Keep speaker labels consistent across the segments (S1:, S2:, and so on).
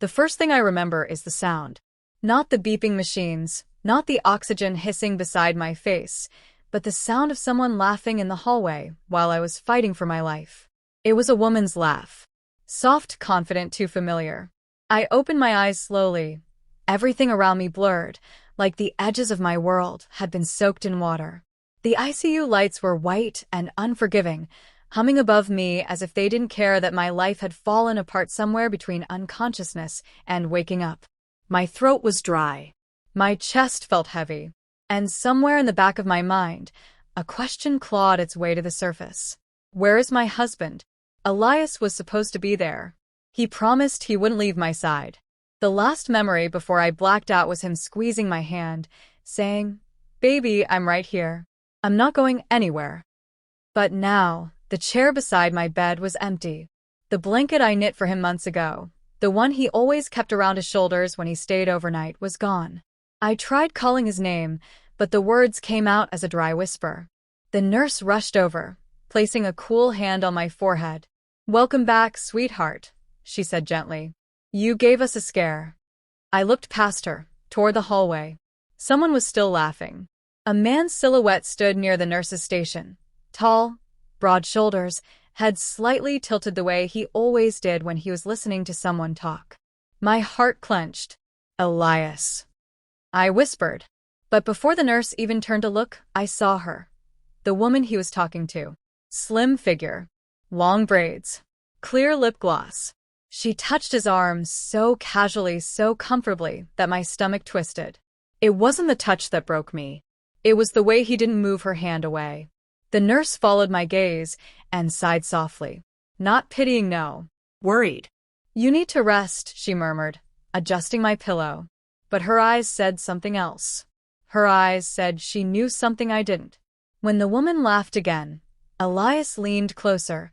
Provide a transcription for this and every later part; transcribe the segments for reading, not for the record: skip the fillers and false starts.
S1: The first thing I remember is the sound. Not the beeping machines, not the oxygen hissing beside my face, but the sound of someone laughing in the hallway while I was fighting for my life. It was a woman's laugh. Soft, confident, too familiar. I opened my eyes slowly. Everything around me blurred, like the edges of my world had been soaked in water. The ICU lights were white and unforgiving, humming above me as if they didn't care that my life had fallen apart somewhere between unconsciousness and waking up. My throat was dry. My chest felt heavy. And somewhere in the back of my mind, a question clawed its way to the surface. Where is my husband? Elias was supposed to be there. He promised he wouldn't leave my side. The last memory before I blacked out was him squeezing my hand, saying, "Baby, I'm right here. I'm not going anywhere." But now, the chair beside my bed was empty. The blanket I knit for him months ago, the one he always kept around his shoulders when he stayed overnight, was gone. I tried calling his name, but the words came out as a dry whisper. The nurse rushed over, placing a cool hand on my forehead. "Welcome back, sweetheart," she said gently. "You gave us a scare." I looked past her, toward the hallway. Someone was still laughing. A man's silhouette stood near the nurse's station. Tall, broad shoulders, head slightly tilted the way he always did when he was listening to someone talk. My heart clenched. "Elias," I whispered. But before the nurse even turned to look, I saw her. The woman he was talking to. Slim figure. Long braids. Clear lip gloss. She touched his arm so casually, so comfortably, that my stomach twisted. It wasn't the touch that broke me. It was the way he didn't move her hand away. The nurse followed my gaze and sighed softly. Not pitying, no. Worried. "You need to rest," she murmured, adjusting my pillow. But her eyes said something else. Her eyes said she knew something I didn't. When the woman laughed again, Elias leaned closer,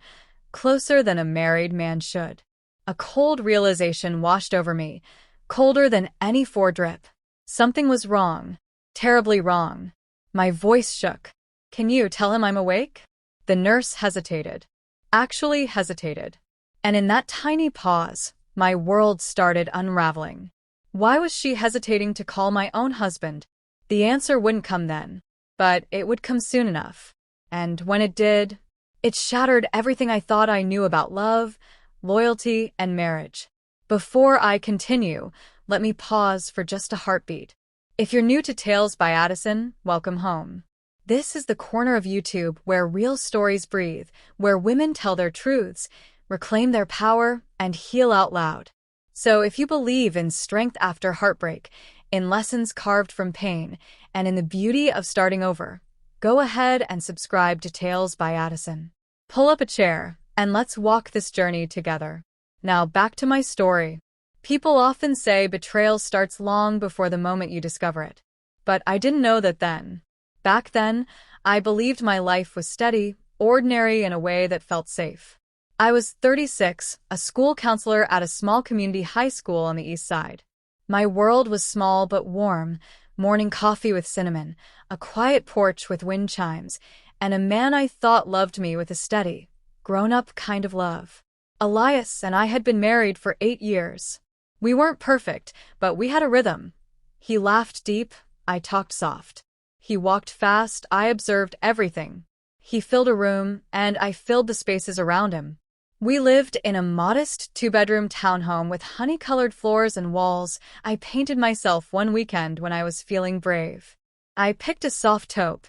S1: closer than a married man should. A cold realization washed over me, colder than any foredrip. Something was wrong. Terribly wrong. My voice shook. "Can you tell him I'm awake?" The nurse hesitated. Actually hesitated. And in that tiny pause, my world started unraveling. Why was she hesitating to call my own husband? The answer wouldn't come then, but it would come soon enough. And when it did, it shattered everything I thought I knew about love, loyalty, and marriage. Before I continue, let me pause for just a heartbeat. If you're new to Tales by Addison, welcome home. This is the corner of YouTube where real stories breathe, where women tell their truths, reclaim their power, and heal out loud. So if you believe in strength after heartbreak, in lessons carved from pain, and in the beauty of starting over, go ahead and subscribe to Tales by Addison. Pull up a chair, and let's walk this journey together. Now back to my story. People often say betrayal starts long before the moment you discover it. But I didn't know that then. Back then, I believed my life was steady, ordinary in a way that felt safe. I was 36, a school counselor at a small community high school on the east side. My world was small but warm, morning coffee with cinnamon, a quiet porch with wind chimes, and a man I thought loved me with a steady, grown-up kind of love. Elias and I had been married for 8 years. We weren't perfect, but we had a rhythm. He laughed deep, I talked soft. He walked fast, I observed everything. He filled a room, and I filled the spaces around him. We lived in a modest 2-bedroom townhome with honey-colored floors and walls. I painted myself one weekend when I was feeling brave. I picked a soft taupe,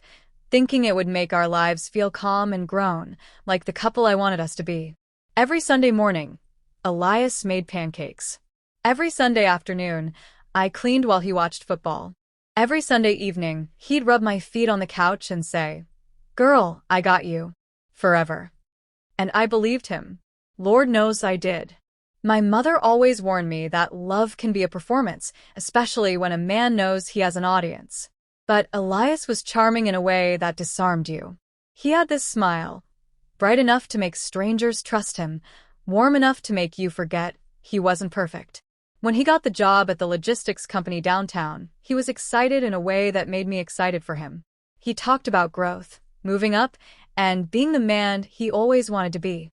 S1: thinking it would make our lives feel calm and grown, like the couple I wanted us to be. Every Sunday morning, Elias made pancakes. Every Sunday afternoon, I cleaned while he watched football. Every Sunday evening, he'd rub my feet on the couch and say, "Girl, I got you. Forever." And I believed him. Lord knows I did. My mother always warned me that love can be a performance, especially when a man knows he has an audience. But Elias was charming in a way that disarmed you. He had this smile, bright enough to make strangers trust him, warm enough to make you forget he wasn't perfect. When he got the job at the logistics company downtown, he was excited in a way that made me excited for him. He talked about growth, moving up, and being the man he always wanted to be.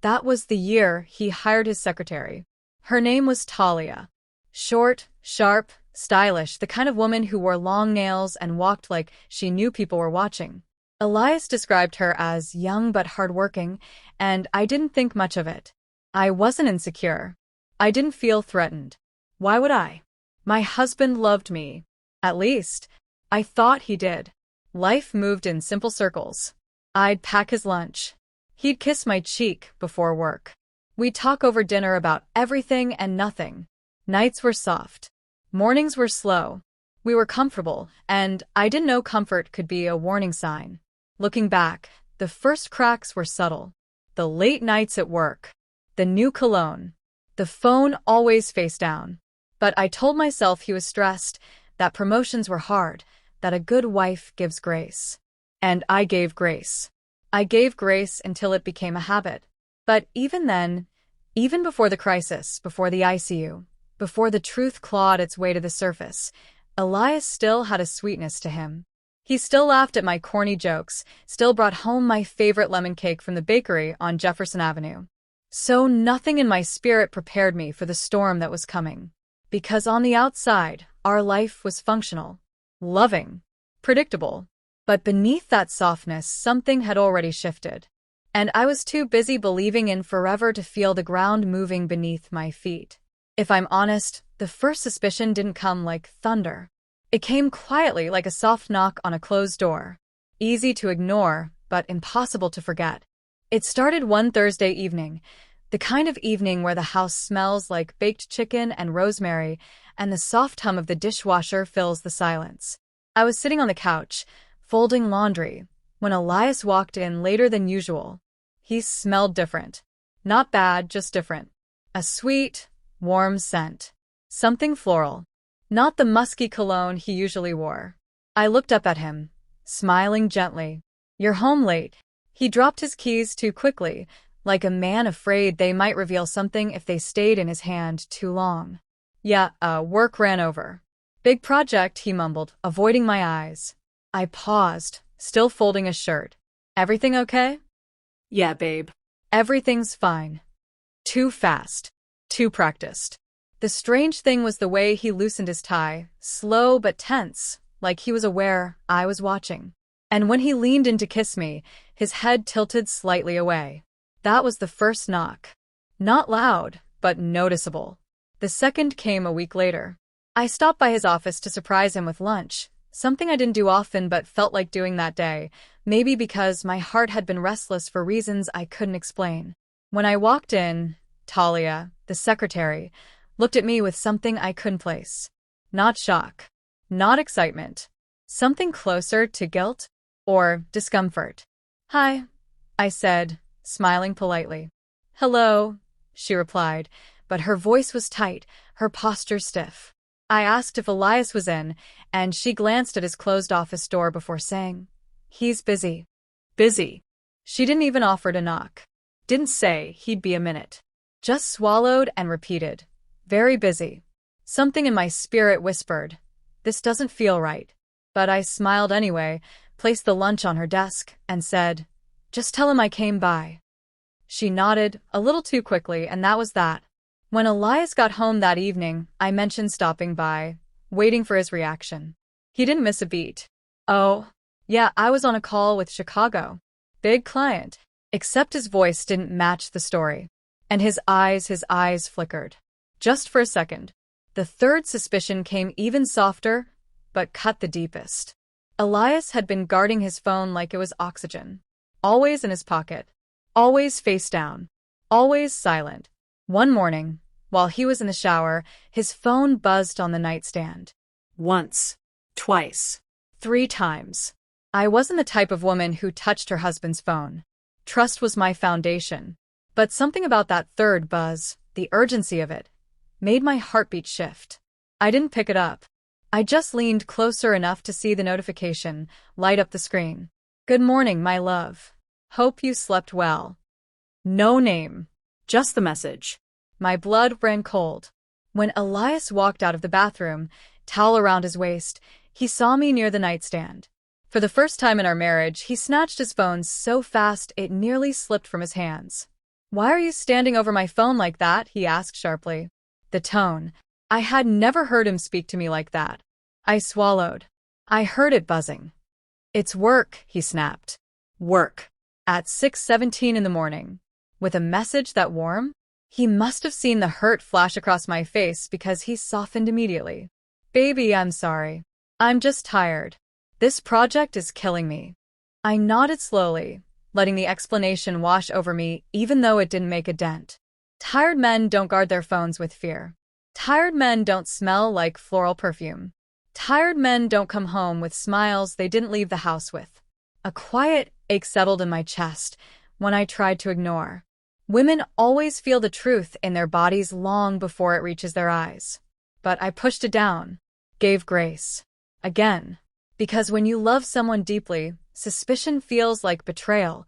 S1: That was the year he hired his secretary. Her name was Talia. Short, sharp, stylish, the kind of woman who wore long nails and walked like she knew people were watching. Elias described her as young but hardworking, and I didn't think much of it. I wasn't insecure. I didn't feel threatened. Why would I? My husband loved me. At least, I thought he did. Life moved in simple circles. I'd pack his lunch. He'd kiss my cheek before work. We'd talk over dinner about everything and nothing. Nights were soft. Mornings were slow. We were comfortable, and I didn't know comfort could be a warning sign. Looking back, the first cracks were subtle. The late nights at work. The new cologne. The phone always face down. But I told myself he was stressed, that promotions were hard, that a good wife gives grace. And I gave grace. I gave grace until it became a habit. But even then, even before the crisis, before the ICU, before the truth clawed its way to the surface, Elias still had a sweetness to him. He still laughed at my corny jokes, still brought home my favorite lemon cake from the bakery on Jefferson Avenue. So nothing in my spirit prepared me for the storm that was coming. Because on the outside, our life was functional, loving, predictable. But beneath that softness, something had already shifted. And I was too busy believing in forever to feel the ground moving beneath my feet. If I'm honest, the first suspicion didn't come like thunder. It came quietly, like a soft knock on a closed door. Easy to ignore, but impossible to forget. It started one Thursday evening, the kind of evening where the house smells like baked chicken and rosemary, and the soft hum of the dishwasher fills the silence. I was sitting on the couch, folding laundry, when Elias walked in later than usual. He smelled different. Not bad, just different. A sweet, warm scent. Something floral. Not the musky cologne he usually wore. I looked up at him, smiling gently. "You're home late." He dropped his keys too quickly, like a man afraid they might reveal something if they stayed in his hand too long. "Yeah, work ran over." "Big project," he mumbled, avoiding my eyes. I paused, still folding a shirt. "Everything okay?"
S2: "Yeah, babe.
S1: "Everything's fine." Too fast. Too practiced. The strange thing was the way he loosened his tie, slow but tense, like he was aware I was watching. And when he leaned in to kiss me, his head tilted slightly away. That was the first knock. Not loud, but noticeable. The second came a week later. I stopped by his office to surprise him with lunch, something I didn't do often but felt like doing that day, maybe because my heart had been restless for reasons I couldn't explain. When I walked in, Talia, the secretary, looked at me with something I couldn't place. Not shock. Not excitement. Something closer to guilt or discomfort. "Hi," I said, smiling politely. "Hello," she replied, but her voice was tight, her posture stiff. I asked if Elias was in, and she glanced at his closed office door before saying, "He's busy." Busy. She didn't even offer to knock. Didn't say he'd be a minute. Just swallowed and repeated, "Very busy." Something in my spirit whispered, "This doesn't feel right." But I smiled anyway, placed the lunch on her desk, and said, "Just tell him I came by." She nodded, a little too quickly, and that was that. When Elias got home that evening, I mentioned stopping by, waiting for his reaction. He didn't miss a beat. "Oh, yeah, I was on a call with Chicago. Big client." Except his voice didn't match the story. And his eyes flickered. Just for a second. The third suspicion came even softer, but cut the deepest. Elias had been guarding his phone like it was oxygen. Always in his pocket. Always face down. Always silent. One morning, while he was in the shower, his phone buzzed on the nightstand.
S2: Once. Twice.
S1: 3 times. I wasn't the type of woman who touched her husband's phone. Trust was my foundation. But something about that third buzz, the urgency of it, made my heartbeat shift. I didn't pick it up. I just leaned closer enough to see the notification light up the screen. "Good morning, my love. Hope you slept well." No name.
S2: Just the message.
S1: My blood ran cold. When Elias walked out of the bathroom, towel around his waist, he saw me near the nightstand. For the first time in our marriage, he snatched his phone so fast it nearly slipped from his hands. Why are you standing over my phone like that? He asked sharply. The tone. I had never heard him speak to me like that. I swallowed. I heard it buzzing. It's work, he snapped. Work. At 6:17 in the morning. With a message that warm? He must have seen the hurt flash across my face because he softened immediately. Baby, I'm sorry. I'm just tired. This project is killing me. I nodded slowly, letting the explanation wash over me even though it didn't make a dent. Tired men don't guard their phones with fear. Tired men don't smell like floral perfume. Tired men don't come home with smiles they didn't leave the house with. A quiet ache settled in my chest when I tried to ignore. Women always feel the truth in their bodies long before it reaches their eyes. But I pushed it down, gave grace. Again. Because when you love someone deeply, suspicion feels like betrayal,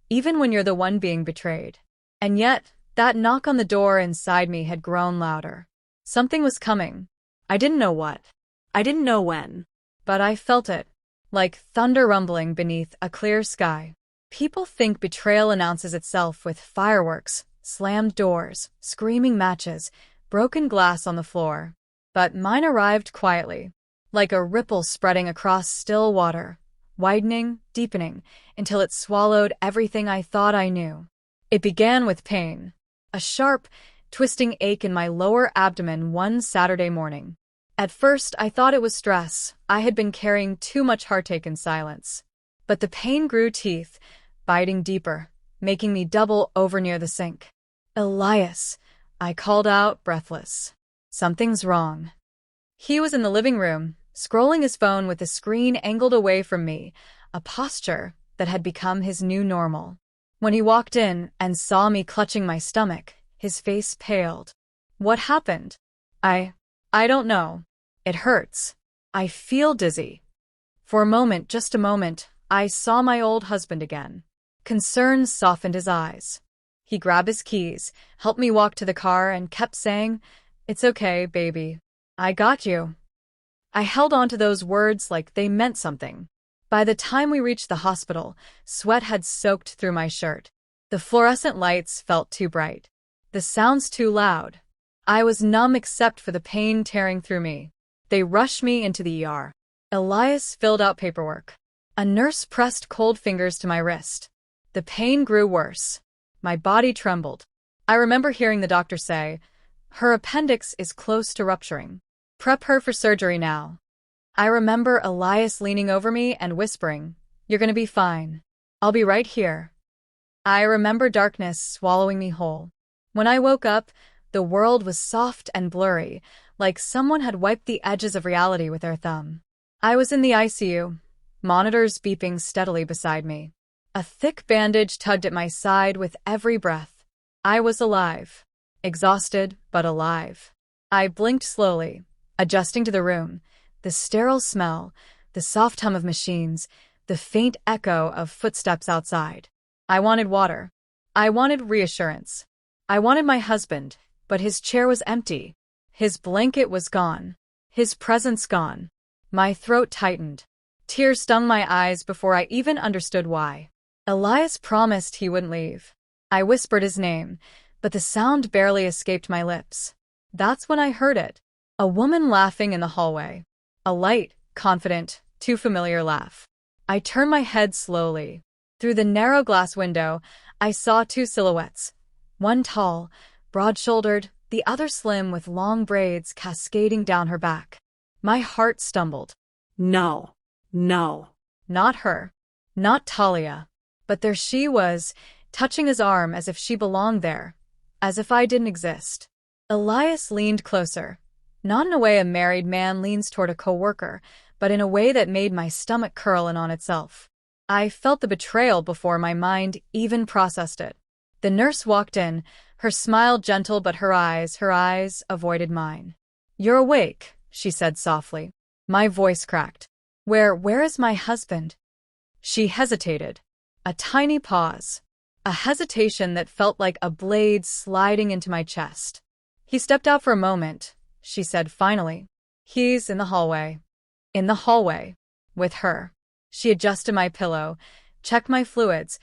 S1: even when you're the one being betrayed. And yet, that knock on the door inside me had grown louder. Something was coming. I didn't know what.
S2: I didn't know when.
S1: But I felt it, like thunder rumbling beneath a clear sky. People think betrayal announces itself with fireworks, slammed doors, screaming matches, broken glass on the floor. But mine arrived quietly, like a ripple spreading across still water, widening, deepening, until it swallowed everything I thought I knew. It began with pain, a sharp, twisting ache in my lower abdomen one Saturday morning. At first, I thought it was stress. I had been carrying too much heartache in silence. But the pain grew teeth, biting deeper, making me double over near the sink. Elias, I called out, breathless. Something's wrong. He was in the living room, scrolling his phone with the screen angled away from me, a posture that had become his new normal. When he walked in and saw me clutching my stomach, his face paled. What happened? I don't know. It hurts. I feel dizzy. For a moment, just a moment, I saw my old husband again. Concern softened his eyes. He grabbed his keys, helped me walk to the car, and kept saying, "It's okay, baby. I got you." I held on to those words like they meant something. By the time we reached the hospital, sweat had soaked through my shirt. The fluorescent lights felt too bright. The sounds too loud. I was numb except for the pain tearing through me. They rushed me into the ER. Elias filled out paperwork. A nurse pressed cold fingers to my wrist. The pain grew worse. My body trembled. I remember hearing the doctor say, "Her appendix is close to rupturing. Prep her for surgery now." I remember Elias leaning over me and whispering, "You're gonna be fine. I'll be right here." I remember darkness swallowing me whole. When I woke up, the world was soft and blurry, like someone had wiped the edges of reality with their thumb. I was in the ICU, monitors beeping steadily beside me. A thick bandage tugged at my side with every breath. I was alive. Exhausted, but alive. I blinked slowly, adjusting to the room, the sterile smell, the soft hum of machines, the faint echo of footsteps outside. I wanted water. I wanted reassurance. I wanted my husband, but his chair was empty. His blanket was gone. His presence gone. My throat tightened. Tears stung my eyes before I even understood why. Elias promised he wouldn't leave. I whispered his name, but the sound barely escaped my lips. That's when I heard it. A woman laughing in the hallway. A light, confident, too familiar laugh. I turned my head slowly. Through the narrow glass window, I saw two silhouettes. One tall, broad-shouldered, the other slim with long braids cascading down her back. My heart stumbled.
S2: No. No.
S1: Not her. Not Talia. But there she was, touching his arm as if she belonged there, as if I didn't exist. Elias leaned closer, not in a way a married man leans toward a coworker, but in a way that made my stomach curl in on itself. I felt the betrayal before my mind even processed it. The nurse walked in, her smile gentle but her eyes avoided mine. "You're awake," she said softly. My voice cracked. Where is my husband?" She hesitated. A tiny pause. A hesitation that felt like a blade sliding into my chest. "He stepped out for a moment," she said finally. "He's in the hallway." In the hallway. With her. She adjusted my pillow, checked my fluids,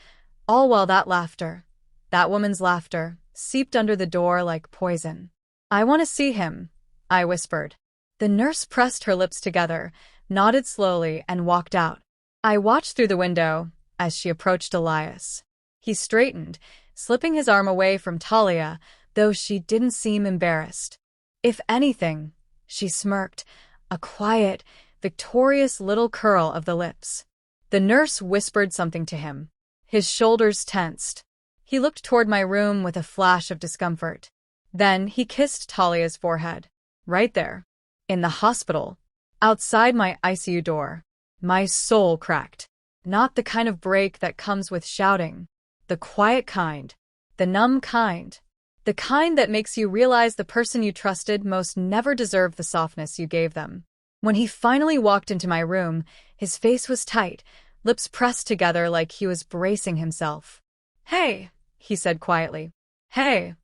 S1: all while that laughter. That woman's laughter seeped under the door like poison. "I want to see him," I whispered. The nurse pressed her lips together, nodded slowly, and walked out. I watched through the window as she approached Elias. He straightened, slipping his arm away from Talia, though she didn't seem embarrassed. If anything, she smirked, a quiet, victorious little curl of the lips. The nurse whispered something to him. His shoulders tensed. He looked toward my room with a flash of discomfort. Then he kissed Talia's forehead. Right there. In the hospital. Outside my ICU door. My soul cracked. Not the kind of break that comes with shouting. The quiet kind. The numb kind. The kind that makes you realize the person you trusted most never deserved the softness you gave them. When he finally walked into my room, his face was tight, lips pressed together like he was bracing himself. "Hey," he said quietly. "Hey."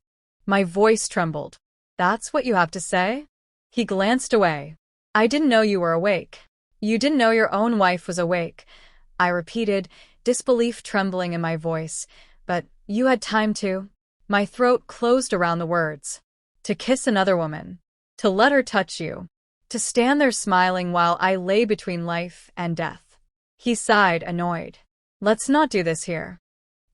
S1: My voice trembled. "That's what you have to say?" He glanced away. "I didn't know you were awake." "You didn't know your own wife was awake," I repeated, disbelief trembling in my voice. "But you had time to." My throat closed around the words. "To kiss another woman. To let her touch you. To stand there smiling while I lay between life and death." He sighed, annoyed. "Let's not do this here."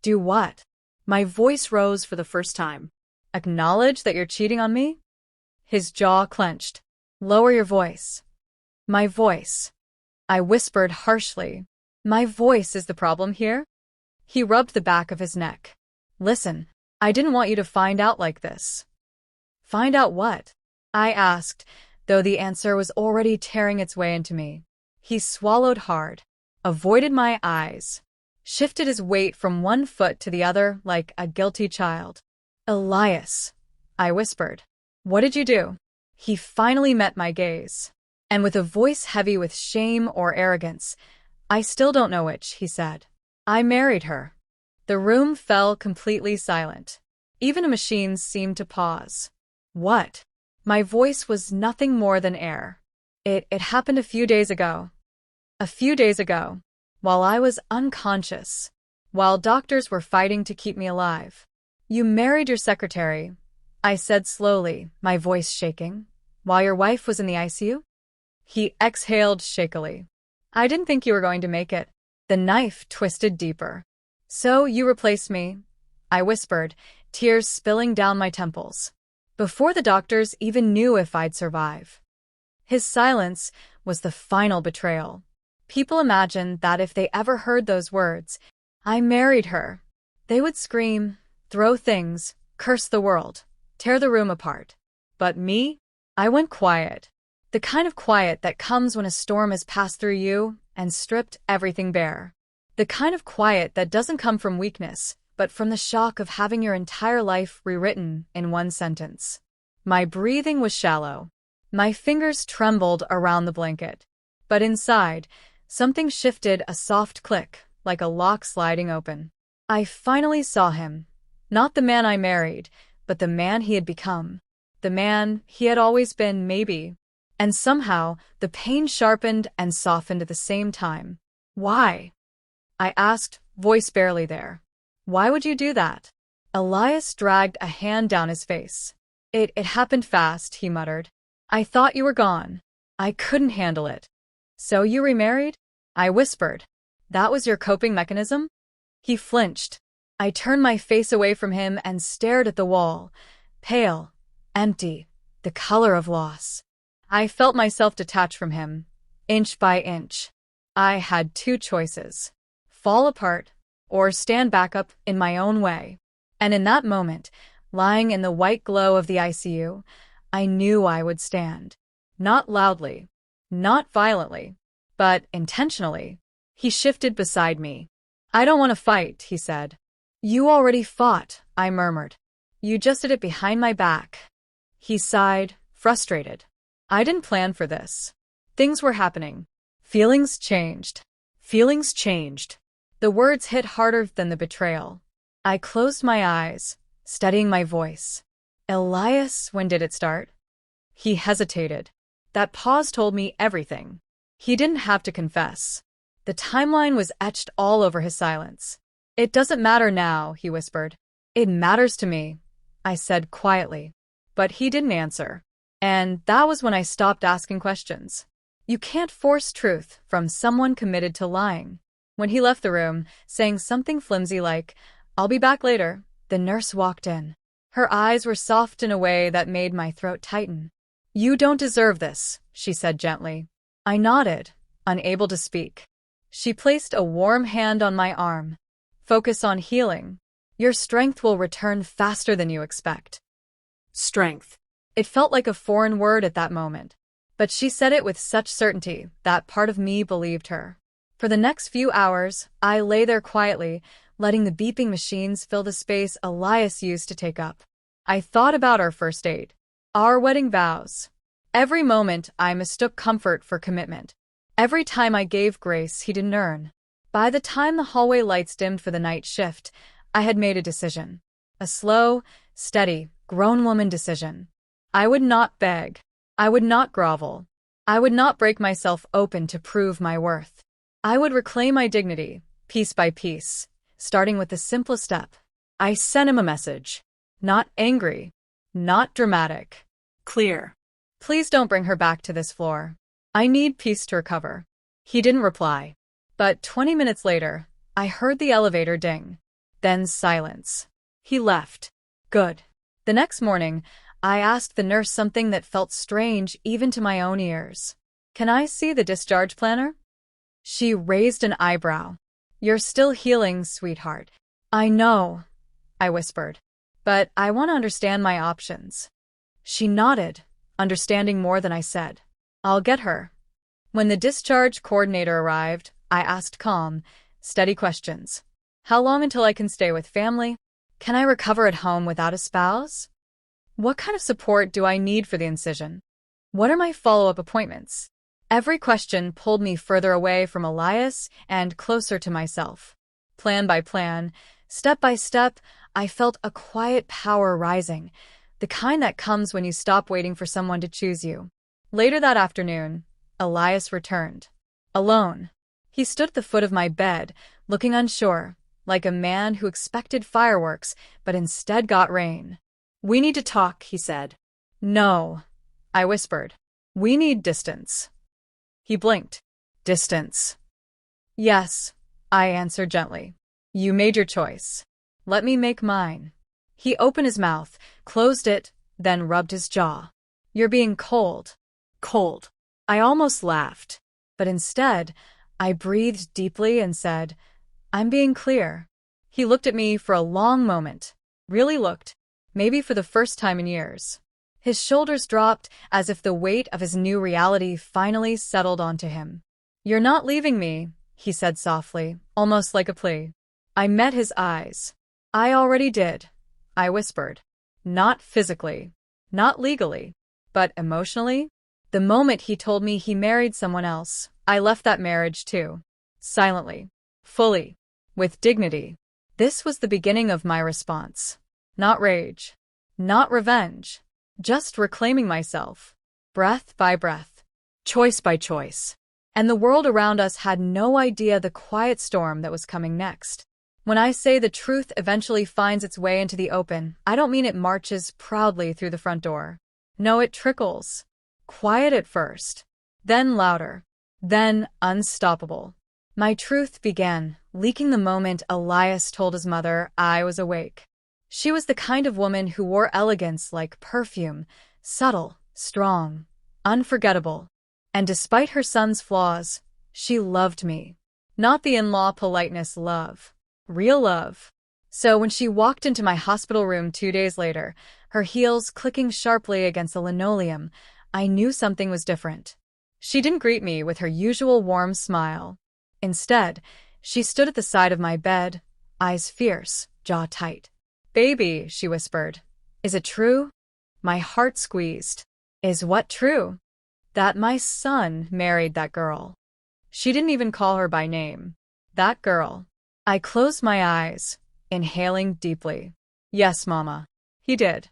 S1: "Do what?" My voice rose for the first time. "Acknowledge that you're cheating on me?" His jaw clenched. "Lower your voice." "My voice." I whispered harshly. "My voice is the problem here?" He rubbed the back of his neck. "Listen, I didn't want you to find out like this." "Find out what?" I asked, though the answer was already tearing its way into me. He swallowed hard, avoided my eyes, shifted his weight from one foot to the other like a guilty child. "Elias," I whispered. "What did you do?" He finally met my gaze, and with a voice heavy with shame or arrogance, "I still don't know which," he said. "I married her." The room fell completely silent. Even a machine seemed to pause. "What?" My voice was nothing more than air. It happened a few days ago." A few days ago, while I was unconscious, while doctors were fighting to keep me alive. "You married your secretary," I said slowly, my voice shaking, "while your wife was in the ICU?" He exhaled shakily. "I didn't think you were going to make it." The knife twisted deeper. "So you replaced me," I whispered, tears spilling down my temples, "before the doctors even knew if I'd survive." His silence was the final betrayal. People imagined that if they ever heard those words, "I married her," they would scream, throw things, curse the world, tear the room apart. But me? I went quiet. The kind of quiet that comes when a storm has passed through you and stripped everything bare. The kind of quiet that doesn't come from weakness, but from the shock of having your entire life rewritten in one sentence. My breathing was shallow. My fingers trembled around the blanket. But inside, something shifted, a soft click, like a lock sliding open. I finally saw him. Not the man I married, but the man he had become. The man he had always been, maybe. And somehow, the pain sharpened and softened at the same time. "Why?" I asked, voice barely there. "Why would you do that?" Elias dragged a hand down his face. It happened fast," he muttered. "I thought you were gone. I couldn't handle it." "So you remarried?" I whispered. "That was your coping mechanism?" He flinched. I turned my face away from him and stared at the wall. Pale, empty, the color of loss. I felt myself detach from him, inch by inch. I had two choices: fall apart, or stand back up in my own way. And in that moment, lying in the white glow of the ICU, I knew I would stand. Not loudly, not violently, but intentionally. He shifted beside me. "I don't want to fight," he said. "You already fought," I murmured. "You just did it behind my back." He sighed, frustrated. "I didn't plan for this." Things were happening. Feelings changed. Feelings changed. The words hit harder than the betrayal. I closed my eyes, steadying my voice. "Elias, when did it start?" He hesitated. That pause told me everything. He didn't have to confess. The timeline was etched all over his silence. "It doesn't matter now," he whispered. It matters to me, I said quietly. But he didn't answer. And that was when I stopped asking questions. You can't force truth from someone committed to lying. When he left the room, saying something flimsy like, "I'll be back later," the nurse walked in. Her eyes were soft in a way that made my throat tighten. "You don't deserve this," she said gently. I nodded, unable to speak. She placed a warm hand on my arm. "Focus on healing. Your strength will return faster than you expect."
S2: Strength.
S1: It felt like a foreign word at that moment, but she said it with such certainty that part of me believed her. For the next few hours, I lay there quietly, letting the beeping machines fill the space Elias used to take up. I thought about our first date, our wedding vows. Every moment, I mistook comfort for commitment. Every time I gave grace he didn't earn. By the time the hallway lights dimmed for the night shift, I had made a decision. A slow, steady, grown woman decision. I would not beg. I would not grovel. I would not break myself open to prove my worth. I would reclaim my dignity, piece by piece, starting with the simplest step. I sent him a message. Not angry. Not dramatic.
S2: Clear.
S1: "Please don't bring her back to this floor. I need peace to recover." He didn't reply. But 20 minutes later, I heard the elevator ding. Then silence. He left. Good. The next morning, I asked the nurse something that felt strange even to my own ears. "Can I see the discharge planner?" She raised an eyebrow. "You're still healing, sweetheart." "I know," I whispered. "But I want to understand my options." She nodded, understanding more than I said. "I'll get her." When the discharge coordinator arrived, I asked calm, steady questions. "How long until I can stay with family? Can I recover at home without a spouse? What kind of support do I need for the incision? What are my follow-up appointments?" Every question pulled me further away from Elias and closer to myself. Plan by plan, step by step, I felt a quiet power rising, the kind that comes when you stop waiting for someone to choose you. Later that afternoon, Elias returned. Alone. He stood at the foot of my bed, looking unsure, like a man who expected fireworks but instead got rain. "We need to talk," he said. "No," I whispered. "We need distance." He blinked. "Distance." "Yes," I answered gently. "You made your choice. Let me make mine." He opened his mouth, closed it, then rubbed his jaw. "You're being cold." Cold. I almost laughed. But instead, I breathed deeply and said, "I'm being clear." He looked at me for a long moment. Really looked. Maybe for the first time in years. His shoulders dropped as if the weight of his new reality finally settled onto him. "You're not leaving me," he said softly, almost like a plea. I met his eyes. "I already did," I whispered. "Not physically, not legally, but emotionally." The moment he told me he married someone else, I left that marriage too. Silently. Fully. With dignity. This was the beginning of my response. Not rage. Not revenge. Just reclaiming myself. Breath by breath. Choice by choice. And the world around us had no idea the quiet storm that was coming next. When I say the truth eventually finds its way into the open, I don't mean it marches proudly through the front door. No, it trickles. Quiet at first. Then louder. Then unstoppable. My truth began leaking the moment Elias told his mother I was awake. She was the kind of woman who wore elegance like perfume, subtle, strong, unforgettable. And despite her son's flaws, she loved me. Not the in-law politeness love. Real love. So when she walked into my hospital room 2 days later, her heels clicking sharply against the linoleum, I knew something was different. She didn't greet me with her usual warm smile. Instead, she stood at the side of my bed, eyes fierce, jaw tight. "Baby," she whispered. "Is it true?" My heart squeezed. Is what true? That my son married that girl. She didn't even call her by name. That girl. I closed my eyes, inhaling deeply. "Yes, Mama. He did."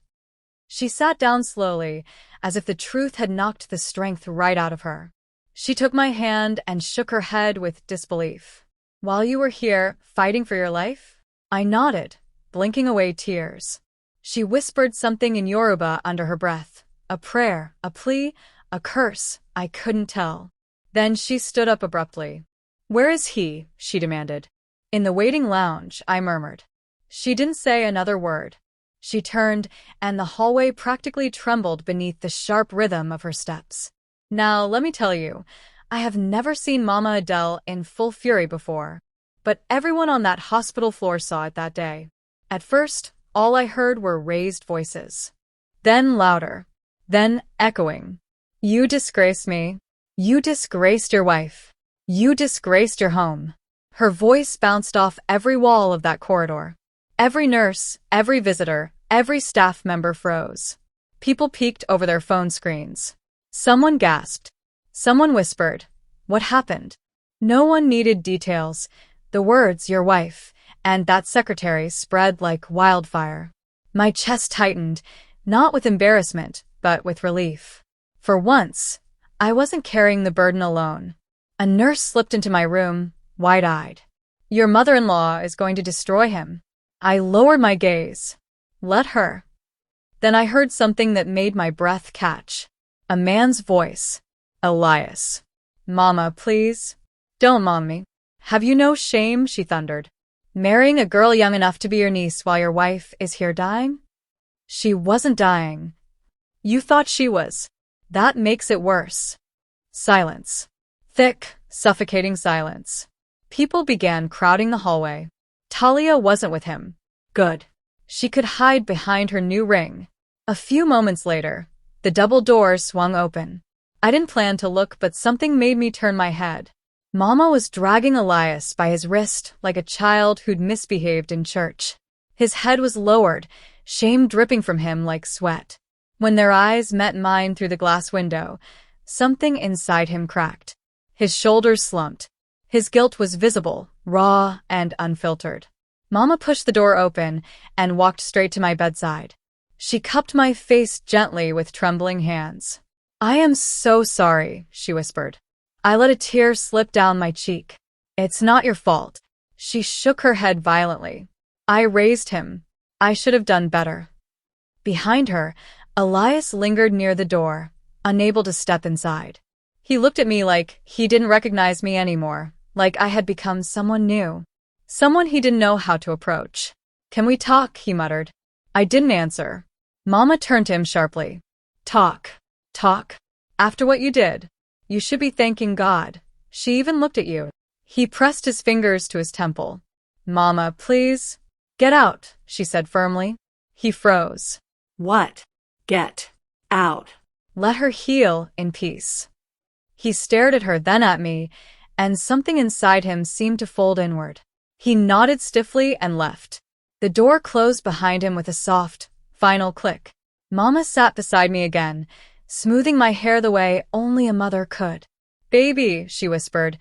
S1: She sat down slowly, as if the truth had knocked the strength right out of her. She took my hand and shook her head with disbelief. "While you were here, fighting for your life?" I nodded, blinking away tears. She whispered something in Yoruba under her breath. A prayer, a plea, a curse, I couldn't tell. Then she stood up abruptly. "Where is he?" she demanded. "In the waiting lounge," I murmured. She didn't say another word. She turned, and the hallway practically trembled beneath the sharp rhythm of her steps. Now, let me tell you, I have never seen Mama Adele in full fury before. But everyone on that hospital floor saw it that day. At first, all I heard were raised voices. Then louder. Then echoing. "You disgraced me. You disgraced your wife. You disgraced your home." Her voice bounced off every wall of that corridor. Every nurse, every visitor, every staff member froze. People peeked over their phone screens. Someone gasped. Someone whispered, "What happened?" No one needed details. The words, "your wife," and "that secretary" spread like wildfire. My chest tightened, not with embarrassment, but with relief. For once, I wasn't carrying the burden alone. A nurse slipped into my room, wide-eyed. "Your mother-in-law is going to destroy him." I lowered my gaze. "Let her." Then I heard something that made my breath catch. A man's voice. "Elias. Mama, please. Don't mom me. Have you no shame?" she thundered. "Marrying a girl young enough to be your niece while your wife is here dying?" She wasn't dying. You thought she was. That makes it worse. Silence. Thick, suffocating silence. People began crowding the hallway. Talia wasn't with him. Good. She could hide behind her new ring. A few moments later, the double doors swung open. I didn't plan to look, but something made me turn my head. Mama was dragging Elias by his wrist like a child who'd misbehaved in church. His head was lowered, shame dripping from him like sweat. When their eyes met mine through the glass window, something inside him cracked. His shoulders slumped. His guilt was visible, raw, and unfiltered. Mama pushed the door open and walked straight to my bedside. She cupped my face gently with trembling hands. "I am so sorry," she whispered. I let a tear slip down my cheek. "It's not your fault." She shook her head violently. "I raised him. I should have done better." Behind her, Elias lingered near the door, unable to step inside. He looked at me like he didn't recognize me anymore, like I had become someone new. Someone he didn't know how to approach. "Can we talk?" he muttered. I didn't answer. Mama turned to him sharply. "Talk. Talk. After what you did. You should be thanking God." She even looked at you. He pressed his fingers to his temple. "Mama, please. Get out," she said firmly. He froze.
S2: What? Get out.
S1: Let her heal in peace. He stared at her, then at me, and something inside him seemed to fold inward. He nodded stiffly and left. The door closed behind him with a soft, final click. Mama sat beside me again, smoothing my hair the way only a mother could. "Baby," she whispered,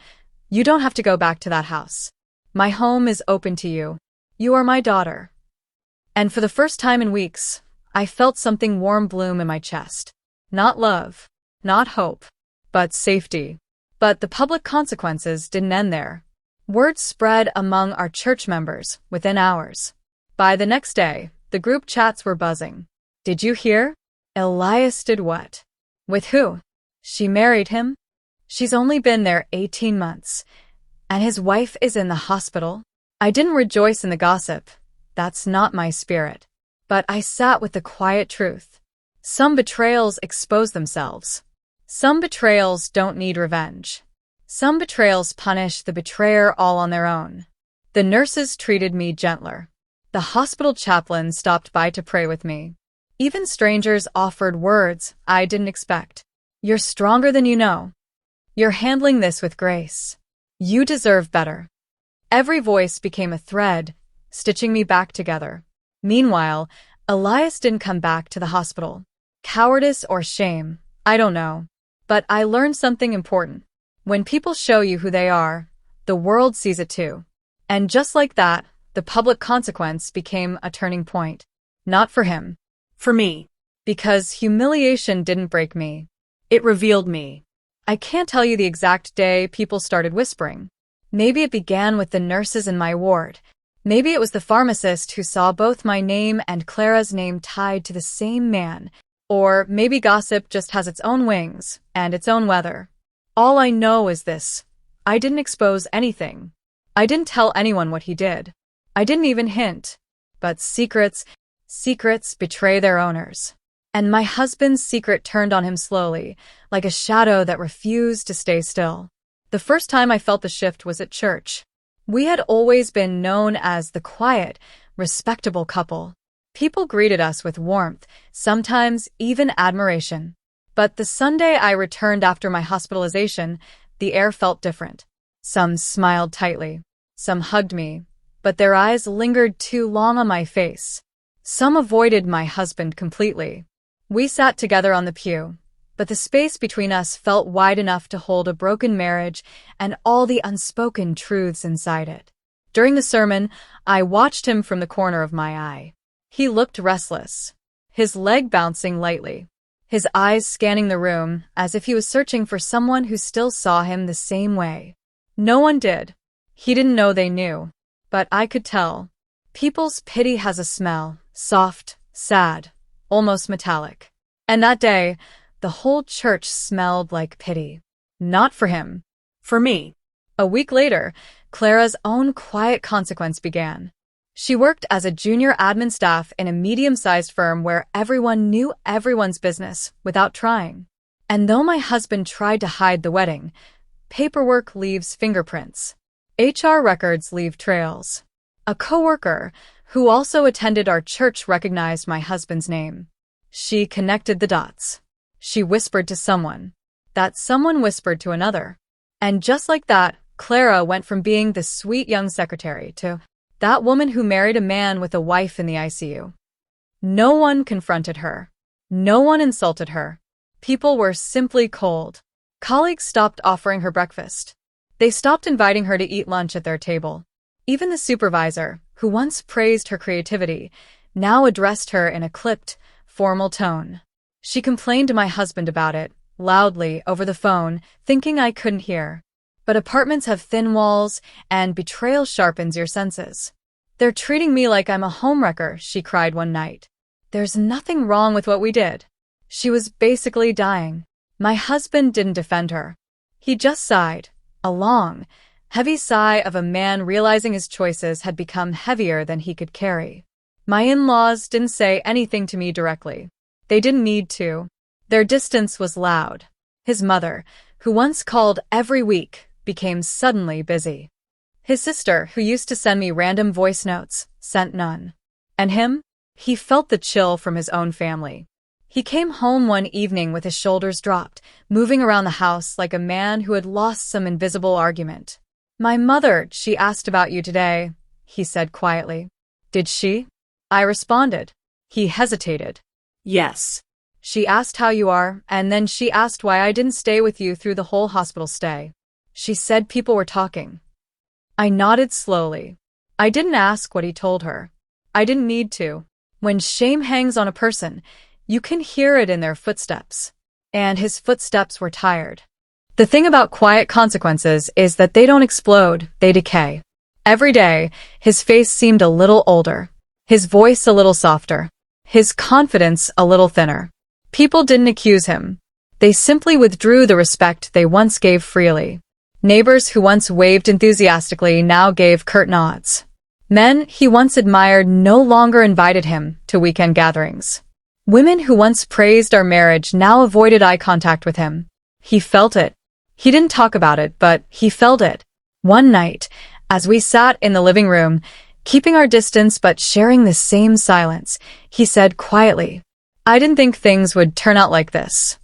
S1: "you don't have to go back to that house. My home is open to you. You are my daughter." And for the first time in weeks, I felt something warm bloom in my chest. Not love, not hope, but safety. But the public consequences didn't end there. Word spread among our church members within hours. By the next day, the group chats were buzzing. "Did you hear? Elias did what? With who? She married him? She's only been there 18 months. And his wife is in the hospital." I didn't rejoice in the gossip. That's not my spirit. But I sat with the quiet truth. Some betrayals expose themselves. Some betrayals don't need revenge. Some betrayals punish the betrayer all on their own. The nurses treated me gentler. The hospital chaplain stopped by to pray with me. Even strangers offered words I didn't expect. "You're stronger than you know. You're handling this with grace. You deserve better." Every voice became a thread, stitching me back together. Meanwhile, Elias didn't come back to the hospital. Cowardice or shame, I don't know. But I learned something important. When people show you who they are, the world sees it too. And just like that, the public consequence became a turning point. Not for him.
S2: For me.
S1: Because humiliation didn't break me. It revealed me. I can't tell you the exact day people started whispering. Maybe it began with the nurses in my ward. Maybe it was the pharmacist who saw both my name and Clara's name tied to the same man. Or maybe gossip just has its own wings and its own weather. All I know is this. I didn't expose anything. I didn't tell anyone what he did. I didn't even hint. But secrets betray their owners. And my husband's secret turned on him slowly, like a shadow that refused to stay still. The first time I felt the shift was at church. We had always been known as the quiet, respectable couple. People greeted us with warmth, sometimes even admiration. But the Sunday I returned after my hospitalization, the air felt different. Some smiled tightly. Some hugged me, but their eyes lingered too long on my face. Some avoided my husband completely. We sat together on the pew, but the space between us felt wide enough to hold a broken marriage and all the unspoken truths inside it. During the sermon, I watched him from the corner of my eye. He looked restless, his leg bouncing lightly, his eyes scanning the room as if he was searching for someone who still saw him the same way. No one did. He didn't know they knew, but I could tell. People's pity has a smell, soft, sad, almost metallic. And that day, the whole church smelled like pity. Not for him.
S2: For me.
S1: A week later, Clara's own quiet consequence began. She worked as a junior admin staff in a medium-sized firm where everyone knew everyone's business without trying. And though my husband tried to hide the wedding, paperwork leaves fingerprints. HR records leave trails. A coworker, who also attended our church, recognized my husband's name. She connected the dots. She whispered to someone. That someone whispered to another. And just like that, Clara went from being the sweet young secretary to that woman who married a man with a wife in the ICU. No one confronted her. No one insulted her. People were simply cold. Colleagues stopped offering her breakfast. They stopped inviting her to eat lunch at their table. Even the supervisor, who once praised her creativity, now addressed her in a clipped, formal tone. She complained to my husband about it, loudly, over the phone, thinking I couldn't hear. But apartments have thin walls, and betrayal sharpens your senses. They're treating me like I'm a homewrecker, she cried one night. There's nothing wrong with what we did. She was basically dying. My husband didn't defend her. He just sighed, a long, heavy sigh of a man realizing his choices had become heavier than he could carry. My in-laws didn't say anything to me directly. They didn't need to. Their distance was loud. His mother, who once called every week, became suddenly busy. His sister, who used to send me random voice notes, sent none. And him? He felt the chill from his own family. He came home one evening with his shoulders dropped, moving around the house like a man who had lost some invisible argument. My mother, she asked about you today, he said quietly. Did she? I responded. He hesitated.
S2: Yes.
S1: She asked how you are, and then she asked why I didn't stay with you through the whole hospital stay. She said people were talking. I nodded slowly. I didn't ask what he told her. I didn't need to. When shame hangs on a person, you can hear it in their footsteps. And his footsteps were tired. The thing about quiet consequences is that they don't explode, they decay. Every day, his face seemed a little older, his voice a little softer, his confidence a little thinner. People didn't accuse him. They simply withdrew the respect they once gave freely. Neighbors who once waved enthusiastically now gave curt nods. Men he once admired no longer invited him to weekend gatherings. Women who once praised our marriage now avoided eye contact with him. He felt it. He didn't talk about it, but he felt it. One night, as we sat in the living room, keeping our distance but sharing the same silence, he said quietly, I didn't think things would turn out like this.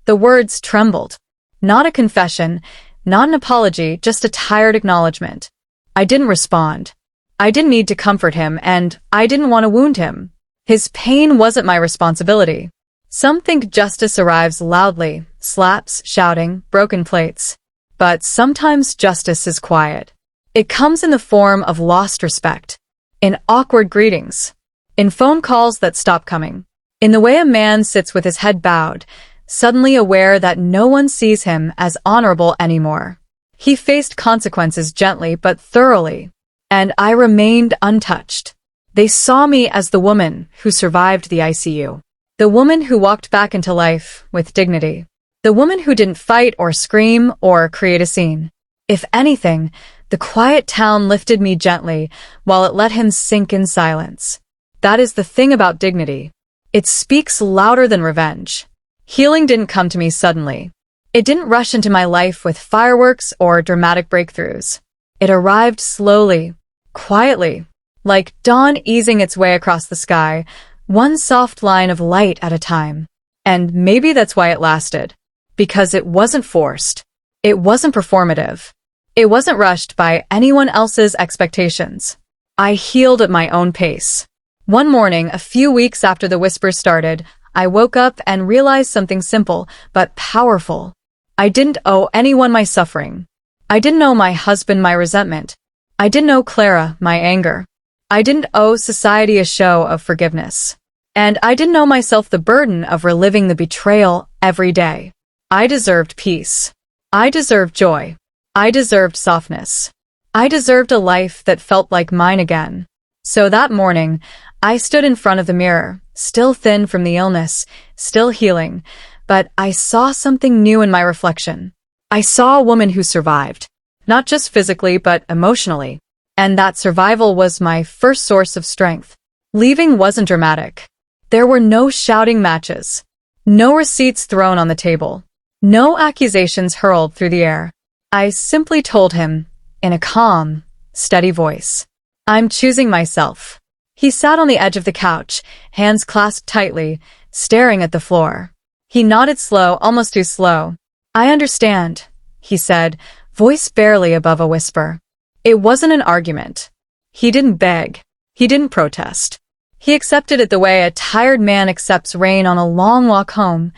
S1: The words trembled. Not a confession, not an apology, just a tired acknowledgement. I didn't respond. I didn't need to comfort him, and I didn't want to wound him. His pain wasn't my responsibility. Some think justice arrives loudly, slaps, shouting, broken plates. But sometimes justice is quiet. It comes in the form of lost respect, in awkward greetings, in phone calls that stop coming, in the way a man sits with his head bowed, suddenly aware that no one sees him as honorable anymore. He faced consequences gently but thoroughly. and I remained untouched. They saw me as the woman who survived the ICU. The woman who walked back into life with dignity. The woman who didn't fight or scream or create a scene. If anything, the quiet town lifted me gently while it let him sink in silence. That is the thing about dignity. It speaks louder than revenge. Healing didn't come to me suddenly. It didn't rush into my life with fireworks or dramatic breakthroughs. It arrived slowly, quietly, like dawn easing its way across the sky, one soft line of light at a time. And maybe that's why it lasted. Because it wasn't forced. It wasn't performative. It wasn't rushed by anyone else's expectations. I healed at my own pace. One morning, a few weeks after the whispers started, I woke up and realized something simple but powerful. I didn't owe anyone my suffering. I didn't owe my husband my resentment. I didn't owe Clara my anger. I didn't owe society a show of forgiveness. And I didn't owe myself the burden of reliving the betrayal every day. I deserved peace. I deserved joy. I deserved softness. I deserved a life that felt like mine again. So that morning, I stood in front of the mirror, still thin from the illness, still healing, but I saw something new in my reflection. I saw a woman who survived, not just physically but emotionally, and that survival was my first source of strength. Leaving wasn't dramatic. There were no shouting matches, no receipts thrown on the table, no accusations hurled through the air. I simply told him, in a calm, steady voice, I'm choosing myself. He sat on the edge of the couch, hands clasped tightly, staring at the floor. He nodded slow, almost too slow. I understand, he said, voice barely above a whisper. It wasn't an argument. He didn't beg. He didn't protest. He accepted it the way a tired man accepts rain on a long walk home,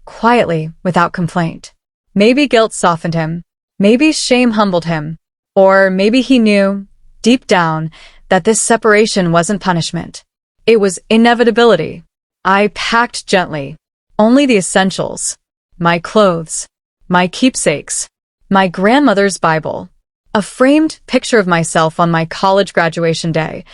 S1: quietly, without complaint. Maybe guilt softened him. Maybe shame humbled him. Or maybe he knew, deep down, that this separation wasn't punishment. It was inevitability. I packed gently. Only the essentials. My clothes. My keepsakes. My grandmother's Bible. A framed picture of myself on my college graduation day.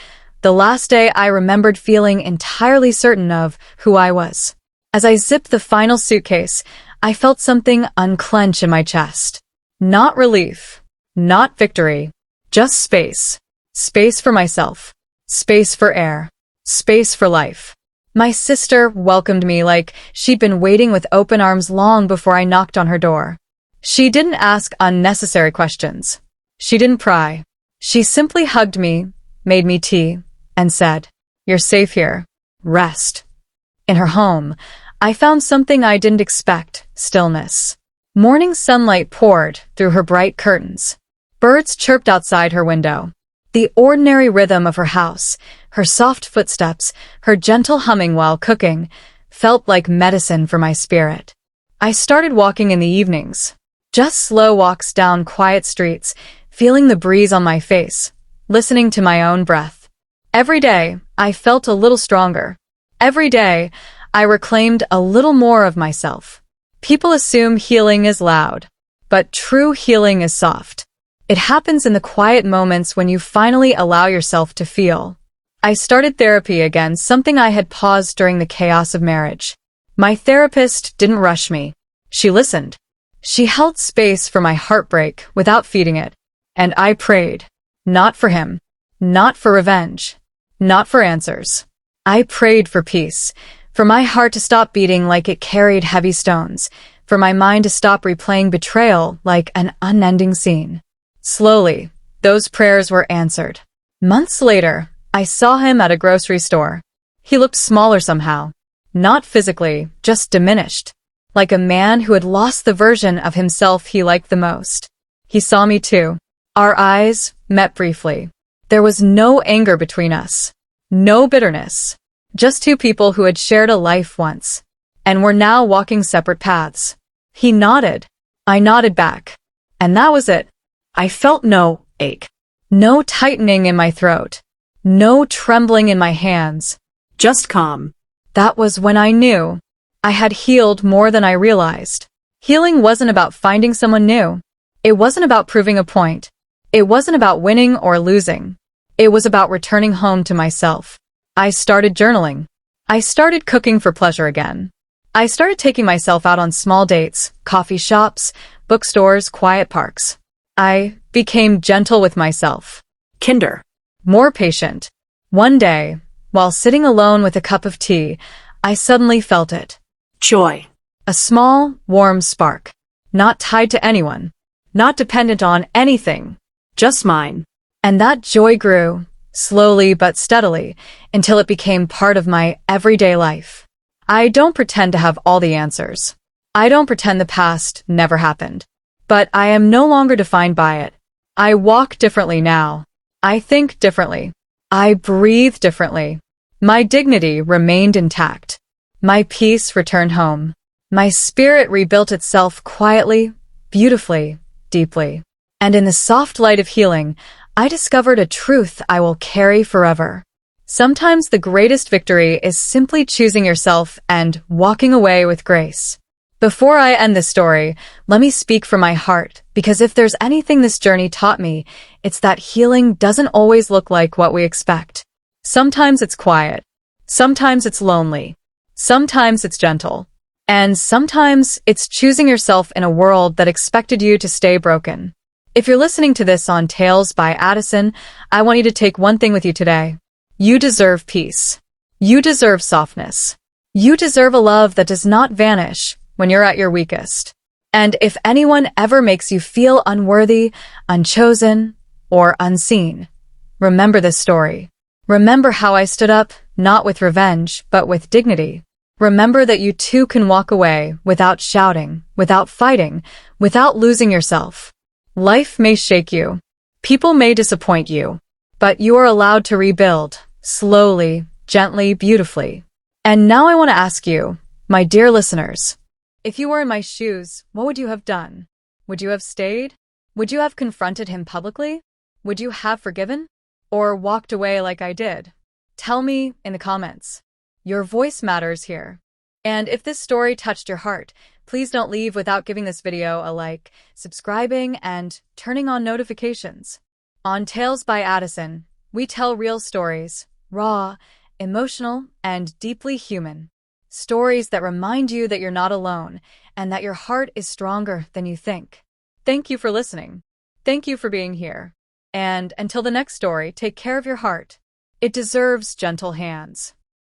S1: The last day I remembered feeling entirely certain of who I was. As I zipped the final suitcase, I felt something unclench in my chest. Not relief. Not victory. Just space. Space for myself. Space for air. Space for life. My sister welcomed me like she'd been waiting with open arms long before I knocked on her door. She didn't ask unnecessary questions. She didn't pry. She simply hugged me, made me tea, and said, You're safe here. Rest. In her home, I found something I didn't expect, stillness. Morning sunlight poured through her bright curtains. Birds chirped outside her window. The ordinary rhythm of her house, her soft footsteps, her gentle humming while cooking, felt like medicine for my spirit. I started walking in the evenings. Just slow walks down quiet streets, feeling the breeze on my face, listening to my own breath. Every day, I felt a little stronger. Every day, I reclaimed a little more of myself. People assume healing is loud, but true healing is soft. It happens in the quiet moments when you finally allow yourself to feel. I started therapy again, something I had paused during the chaos of marriage. My therapist didn't rush me. She listened. She held space for my heartbreak without feeding it. And I prayed. Not for him. Not for revenge. Not for answers. I prayed for peace. For my heart to stop beating like it carried heavy stones. For my mind to stop replaying betrayal like an unending scene. Slowly, those prayers were answered. Months later, I saw him at a grocery store. He looked smaller somehow. Not physically, just diminished. Like a man who had lost the version of himself he liked the most. He saw me too. Our eyes met briefly. There was no anger between us. No bitterness. Just two people who had shared a life once. And were now walking separate paths. He nodded. I nodded back. And that was it. I felt no ache. No tightening in my throat. No trembling in my hands.
S2: Just calm.
S1: That was when I knew I had healed more than I realized. Healing wasn't about finding someone new. It wasn't about proving a point. It wasn't about winning or losing. It was about returning home to myself. I started journaling. I started cooking for pleasure again. I started taking myself out on small dates, coffee shops, bookstores, quiet parks. I became gentle with myself.
S2: Kinder.
S1: More patient. One day, while sitting alone with a cup of tea, I suddenly felt it.
S2: Joy.
S1: A small, warm spark. Not tied to anyone. Not dependent on anything.
S2: Just mine.
S1: And that joy grew, slowly but steadily, until it became part of my everyday life. I don't pretend to have all the answers. I don't pretend the past never happened. But I am no longer defined by it. I walk differently now. I think differently. I breathe differently. My dignity remained intact. My peace returned home. My spirit rebuilt itself quietly, beautifully, deeply. And in the soft light of healing, I discovered a truth I will carry forever. Sometimes the greatest victory is simply choosing yourself and walking away with grace. Before I end this story, let me speak from my heart, because if there's anything this journey taught me, it's that healing doesn't always look like what we expect. Sometimes it's quiet. Sometimes it's lonely. Sometimes it's gentle. And sometimes it's choosing yourself in a world that expected you to stay broken. If you're listening to this on Tales by Addison, I want you to take one thing with you today. You deserve peace. You deserve softness. You deserve a love that does not vanish when you're at your weakest. And if anyone ever makes you feel unworthy, unchosen, or unseen, remember this story. Remember how I stood up, not with revenge, but with dignity. Remember that you too can walk away without shouting, without fighting, without losing yourself. Life may shake you. People may disappoint you. But you are allowed to rebuild, slowly, gently, beautifully. And now I want to ask you, my dear listeners, if you were in my shoes, what would you have done? Would you have stayed? Would you have confronted him publicly? Would you have forgiven? Or walked away like I did? Tell me in the comments. Your voice matters here. And if this story touched your heart, please don't leave without giving this video a like, subscribing, and turning on notifications. On Tales by Addison, we tell real stories, raw, emotional, and deeply human. Stories that remind you that you're not alone and that your heart is stronger than you think. Thank you for listening. Thank you for being here. And until the next story, take care of your heart. It deserves gentle hands.